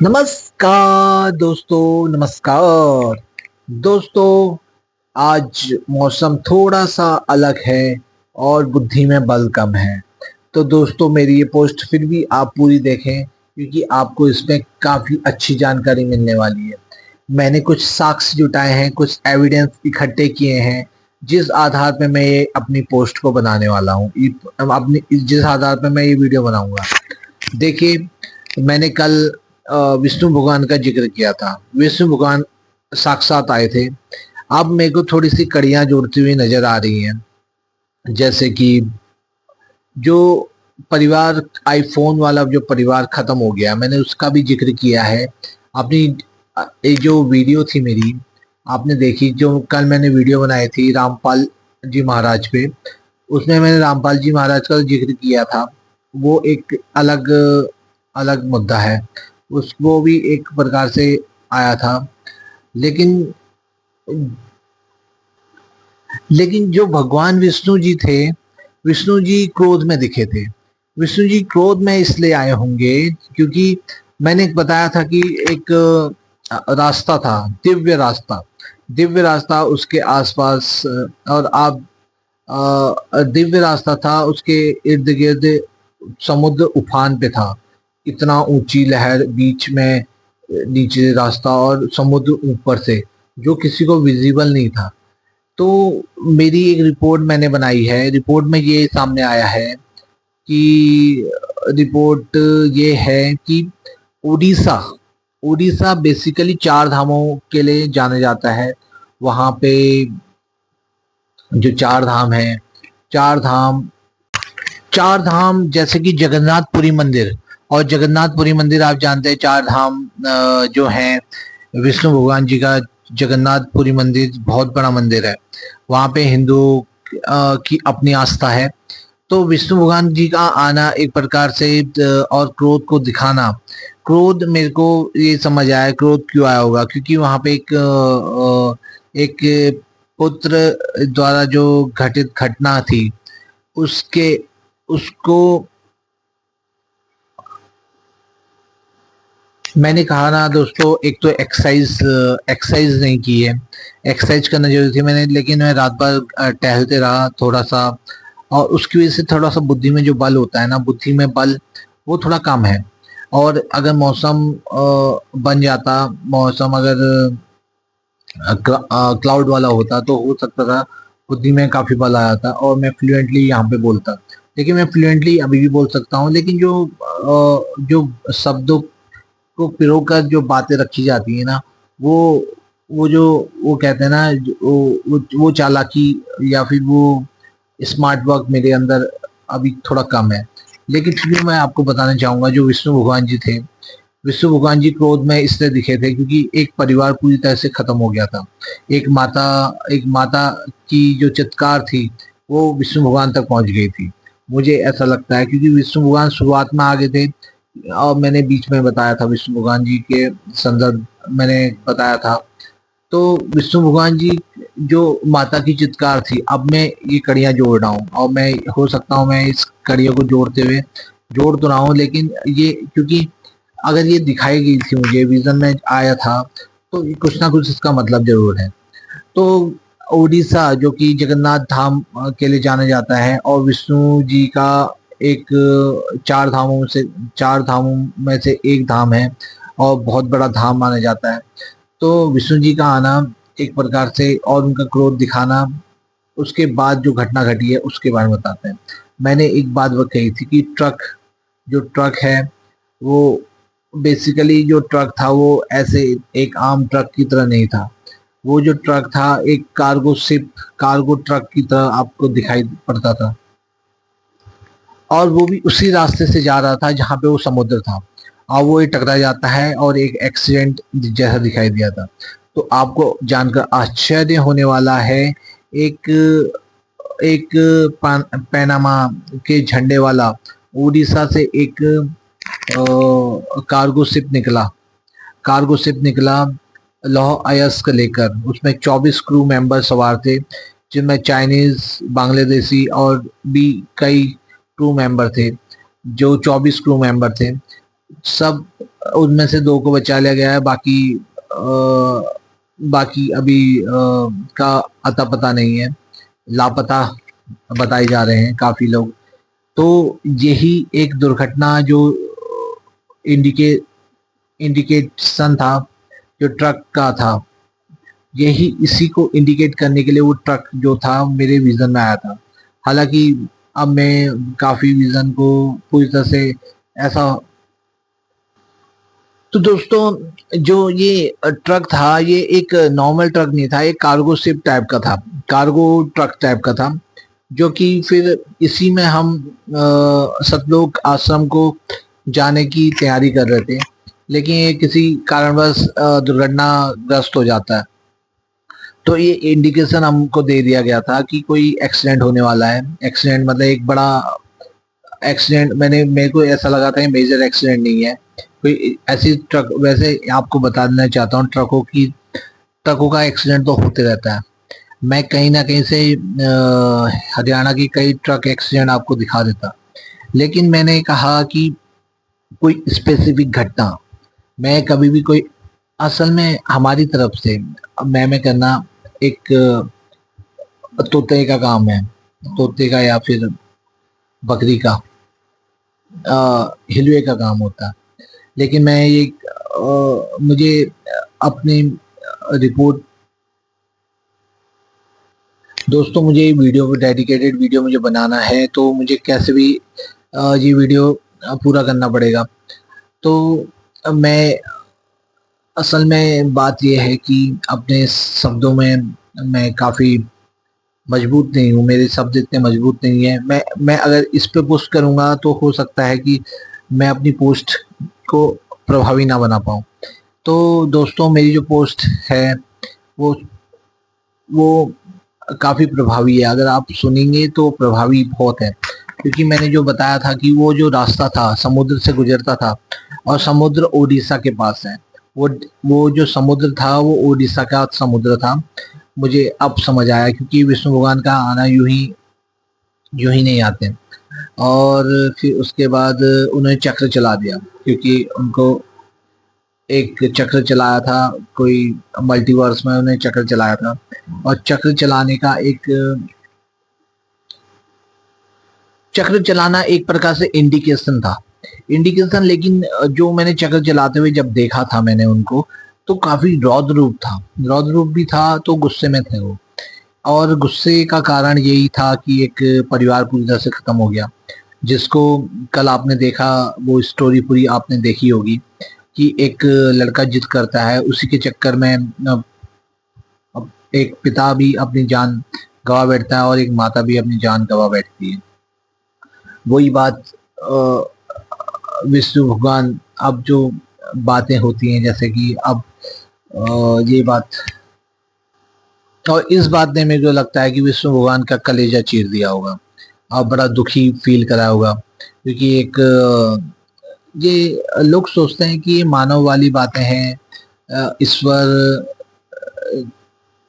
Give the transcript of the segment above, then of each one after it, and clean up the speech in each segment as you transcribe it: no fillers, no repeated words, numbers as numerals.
नमस्कार दोस्तों, नमस्कार दोस्तों। आज मौसम थोड़ा सा अलग है और बुद्धि में बल कम है। तो दोस्तों, मेरी ये पोस्ट फिर भी आप पूरी देखें क्योंकि आपको इसमें काफ़ी अच्छी जानकारी मिलने वाली है। मैंने कुछ साक्ष्य जुटाए हैं, कुछ एविडेंस इकट्ठे किए हैं, जिस आधार पे मैं ये अपनी पोस्ट को बनाने वाला हूँ, अपनी जिस आधार पे मैं ये वीडियो बनाऊंगा। देखिए, मैंने कल विष्णु भगवान का जिक्र किया था। विष्णु भगवान साक्षात आए थे। अब मेरे को थोड़ी सी कड़ियां जोड़ती हुई नजर आ रही हैं, जैसे कि जो परिवार आईफोन वाला जो परिवार खत्म हो गया, मैंने उसका भी जिक्र किया है। अपनी ये जो वीडियो थी मेरी, आपने देखी, जो कल मैंने वीडियो बनाई थी रामपाल जी महाराज पे, उसमें मैंने रामपाल जी महाराज का जिक्र किया था। वो एक अलग अलग मुद्दा है, उसको भी एक प्रकार से आया था। लेकिन लेकिन जो भगवान विष्णु जी थे, विष्णु जी क्रोध में दिखे थे। विष्णु जी क्रोध में इसलिए आए होंगे क्योंकि मैंने बताया था कि एक रास्ता था, दिव्य रास्ता। दिव्य रास्ता उसके आसपास, और आप दिव्य रास्ता था, उसके इर्द गिर्द समुद्र उफान पे था। इतना ऊंची लहर बीच में, नीचे रास्ता और समुद्र ऊपर से, जो किसी को विजिबल नहीं था। तो मेरी एक रिपोर्ट मैंने बनाई है। रिपोर्ट में ये सामने आया है कि रिपोर्ट ये है कि उड़ीसा उड़ीसा बेसिकली चार धामों के लिए जाने जाता है। वहाँ पे जो चार धाम है, चार धाम चार धाम जैसे कि जगन्नाथपुरी मंदिर, और जगन्नाथपुरी मंदिर आप जानते हैं, चार धाम जो हैं विष्णु भगवान जी का। जगन्नाथपुरी मंदिर बहुत बड़ा मंदिर है। वहाँ पे हिंदू की अपनी आस्था है। तो विष्णु भगवान जी का आना एक प्रकार से और क्रोध को दिखाना, क्रोध मेरे को ये समझ आया क्रोध क्यों आया होगा, क्योंकि वहाँ पे एक पुत्र द्वारा जो घटित घटना थी, उसके उसको मैंने कहा ना दोस्तों, एक तो एक्सरसाइज नहीं की है। एक्सरसाइज करना जरूरी थी मैंने, लेकिन मैं रात भर टहलते रहा थोड़ा सा, और उसकी वजह से थोड़ा सा बुद्धि में जो बल होता है ना, बुद्धि में बल वो थोड़ा कम है। और अगर मौसम बन जाता, मौसम अगर क्लाउड वाला होता तो हो सकता था बुद्धि में काफी बल आया था और मैं फ्लुएंटली यहाँ पे बोलता। लेकिन मैं फ्लुएंटली अभी भी बोल सकता हूँ, लेकिन जो शब्दों को पिरो कर जो बातें रखी जाती है ना, वो वो जो वो कहते हैं ना, वो चालाकी या फिर वो स्मार्ट वर्क मेरे अंदर अभी थोड़ा कम है। लेकिन फिर भी मैं आपको बताना चाहूंगा, जो विष्णु भगवान जी थे, विष्णु भगवान जी क्रोध में इसलिए दिखे थे क्योंकि एक परिवार पूरी तरह से खत्म हो गया था। एक माता की जो चित्कार थी, वो विष्णु भगवान तक पहुंच गई थी। मुझे ऐसा लगता है क्योंकि विष्णु भगवान शुरुआत में आ गए थे, और मैंने बीच में बताया था विष्णु भगवान जी के संदर्भ मैंने बताया था। तो विष्णु भगवान जी जो माता की चित्कार थी, अब मैं ये कड़ियां जोड़ रहा हूँ, और मैं हो सकता हूँ मैं इस कड़ियों को जोड़ते हुए जोड़ तो रहा हूँ, लेकिन ये क्योंकि अगर ये दिखाई गई थी, मुझे विजन में आया था, तो कुछ ना कुछ इसका मतलब जरूर है। तो उड़ीसा जो कि जगन्नाथ धाम के लिए जाना जाता है, और विष्णु जी का एक चार धामों में से एक धाम है, और बहुत बड़ा धाम माना जाता है। तो विष्णु जी का आना एक प्रकार से, और उनका क्रोध दिखाना, उसके बाद जो घटना घटी है उसके बारे में बताते हैं। मैंने एक बात वो कही थी कि जो ट्रक है, वो बेसिकली जो ट्रक था वो ऐसे एक आम ट्रक की तरह नहीं था। वो जो ट्रक था एक कार्गो ट्रक की तरह आपको दिखाई पड़ता था, और वो भी उसी रास्ते से जा रहा था जहाँ पे वो समुद्र था, और वो ये टकरा जाता है और एक एक्सीडेंट जैसा दिखाई दिया था। तो आपको जानकर आश्चर्य होने वाला है, एक एक पैनामा के झंडे वाला उड़ीसा से एक कार्गो शिप निकला लौह अयस्क लेकर। उसमें 24 क्रू मेंबर सवार थे, जिनमें चाइनीज, बांग्लादेशी और भी कई क्रू मेंबर थे। जो 24 क्रू मेंबर थे, सब उनमें से 2 को बचा लिया गया है, बाकी अभी का अता पता नहीं है, लापता बताए जा रहे हैं काफी लोग। तो यही एक दुर्घटना जो इंडिकेट इंडिकेशन था जो ट्रक का था, यही इसी को इंडिकेट करने के लिए वो ट्रक जो था मेरे विजन में आया था। हालांकि अब मैं काफी विजन को पूरी तरह से ऐसा। तो दोस्तों जो ये ट्रक था ये एक नॉर्मल ट्रक नहीं था, एक कार्गो शिप टाइप का था, कार्गो ट्रक टाइप का था, जो कि फिर इसी में हम सतलोक आश्रम को जाने की तैयारी कर रहे थे, लेकिन ये किसी कारणवश दुर्घटनाग्रस्त हो जाता है। तो ये इंडिकेशन हमको दे दिया गया था कि कोई एक्सीडेंट होने वाला है। एक्सीडेंट मतलब एक बड़ा एक्सीडेंट, मेरे को ऐसा लगा था कि मेजर एक्सीडेंट नहीं है कोई ऐसी ट्रक। वैसे आपको बता देना चाहता हूँ ट्रकों का एक्सीडेंट तो होते रहता है। मैं कहीं ना कहीं से हरियाणा की कई ट्रक एक्सीडेंट आपको दिखा देता, लेकिन मैंने कहा कि कोई स्पेसिफिक घटना मैं कभी भी कोई, असल में हमारी तरफ से मैं करना एक तोते का काम है, तोते का या फिर बकरी का हिलवे का काम होता है। लेकिन मैं ये मुझे अपनी रिपोर्ट, दोस्तों मुझे वीडियो डेडिकेटेड वीडियो मुझे बनाना है, तो मुझे कैसे भी ये वीडियो पूरा करना पड़ेगा। तो मैं असल में बात यह है कि अपने शब्दों में मैं काफ़ी मजबूत नहीं हूँ, मेरे शब्द इतने मजबूत नहीं है। मैं अगर इस पे पोस्ट करूँगा तो हो सकता है कि मैं अपनी पोस्ट को प्रभावी ना बना पाऊँ। तो दोस्तों मेरी जो पोस्ट है वो काफ़ी प्रभावी है, अगर आप सुनेंगे तो प्रभावी बहुत है। क्योंकि मैंने जो बताया था कि वो जो रास्ता था समुद्र से गुजरता था, और समुद्र ओडिशा के पास है। वो जो समुद्र था वो ओडिशा का समुद्र था। मुझे अब समझ आया, क्योंकि विष्णु भगवान का आना यूं ही नहीं आते। और फिर उसके बाद उन्होंने चक्र चला दिया, क्योंकि उनको एक चक्र चलाया था, कोई मल्टीवर्स में उन्हें चक्र चलाया था। और चक्र चलाना एक प्रकार से इंडिकेशन। लेकिन जो मैंने चक्र चलाते हुए जब देखा था मैंने उनको, तो काफी रौद्र रूप भी था, तो गुस्से में थे वो। और गुस्से का कारण यही था कि एक परिवार पूरी तरह से खत्म हो गया, जिसको कल आपने देखा, वो स्टोरी पूरी आपने देखी होगी कि एक लड़का जिद करता है, उसी के चक्कर में एक पिता भी अपनी जान गवा बैठता है और एक माता भी अपनी जान गवा बैठती है। वही बात विष्णु भगवान, अब जो बातें होती हैं, जैसे कि अब ये बात, और इस बात ने मेरे को लगता है कि विष्णु भगवान का कलेजा चीर दिया होगा और बड़ा दुखी फील करा होगा। क्योंकि एक ये लोग सोचते हैं कि ये मानव वाली बातें हैं, ईश्वर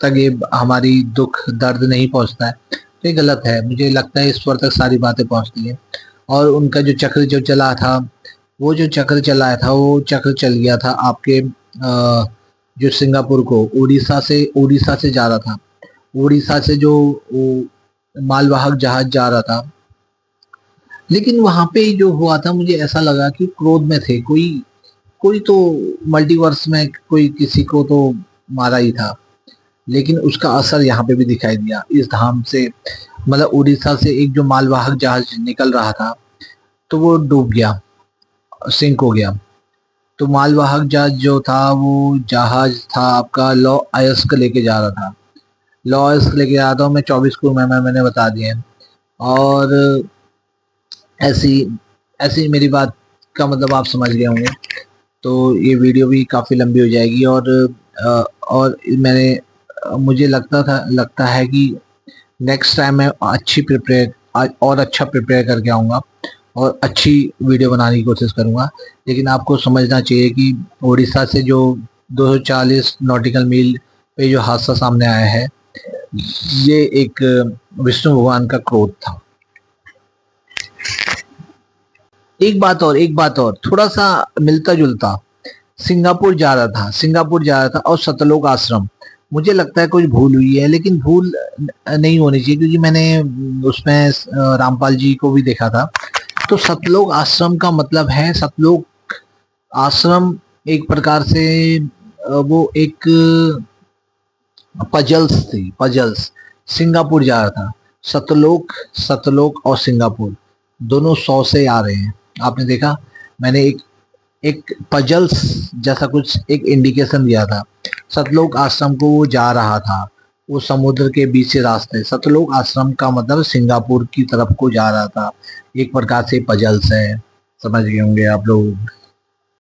तक ये हमारी दुख दर्द नहीं पहुंचता है, तो ये गलत है। मुझे लगता है ईश्वर तक सारी बातें पहुंचती हैं। और उनका जो चक्र जो चला था, वो जो चक्र चलाया था, वो चक्र चल गया था आपके जो सिंगापुर को उड़ीसा से जा रहा था। उड़ीसा से जो मालवाहक जहाज जा रहा था, लेकिन वहां पे जो हुआ था, मुझे ऐसा लगा कि क्रोध में थे, कोई तो मल्टीवर्स में कोई किसी को तो मारा ही था। लेकिन उसका असर यहाँ पे भी दिखाई दिया इस धाम से, मतलब उड़ीसा से एक जो मालवाहक जहाज निकल रहा था, तो वो डूब गया, सिंक हो गया। तो मालवाहक जहाज जो था, वो जहाज था आपका लॉ अयस्क लेके जा रहा था। लॉ अयस्क लेके जा रहा था, मैं 24 क्रू मेंबर मैंने बता दिए। और ऐसी ऐसी मेरी बात का मतलब आप समझ गए होंगे। तो ये वीडियो भी काफ़ी लंबी हो जाएगी। और मुझे लगता है कि नेक्स्ट टाइम मैं अच्छा प्रिपेयर करके आऊँगा और अच्छी वीडियो बनाने की कोशिश करूँगा। लेकिन आपको समझना चाहिए कि उड़ीसा से जो 240 नॉटिकल मील पे जो हादसा सामने आया है, ये एक विष्णु भगवान का क्रोध था। एक बात और थोड़ा सा मिलता जुलता, सिंगापुर जा रहा था और सतलोक आश्रम। मुझे लगता है कुछ भूल हुई है, लेकिन भूल नहीं होनी चाहिए, क्योंकि मैंने उसमें रामपाल जी को भी देखा था। तो सतलोक आश्रम का मतलब है, सतलोक आश्रम एक प्रकार से वो एक पजल्स थी, पजल्स। सिंगापुर जा रहा था, सतलोक, सतलोक और सिंगापुर दोनों 100 से आ रहे हैं। आपने देखा, मैंने एक एक पजल्स जैसा कुछ एक इंडिकेशन दिया था। सतलोक आश्रम को वो जा रहा था, वो समुद्र के बीच से रास्ते। सतलोक आश्रम का मतलब सिंगापुर की तरफ को जा रहा था। एक प्रकार से पजल्स है, समझ गए होंगे आप लोग।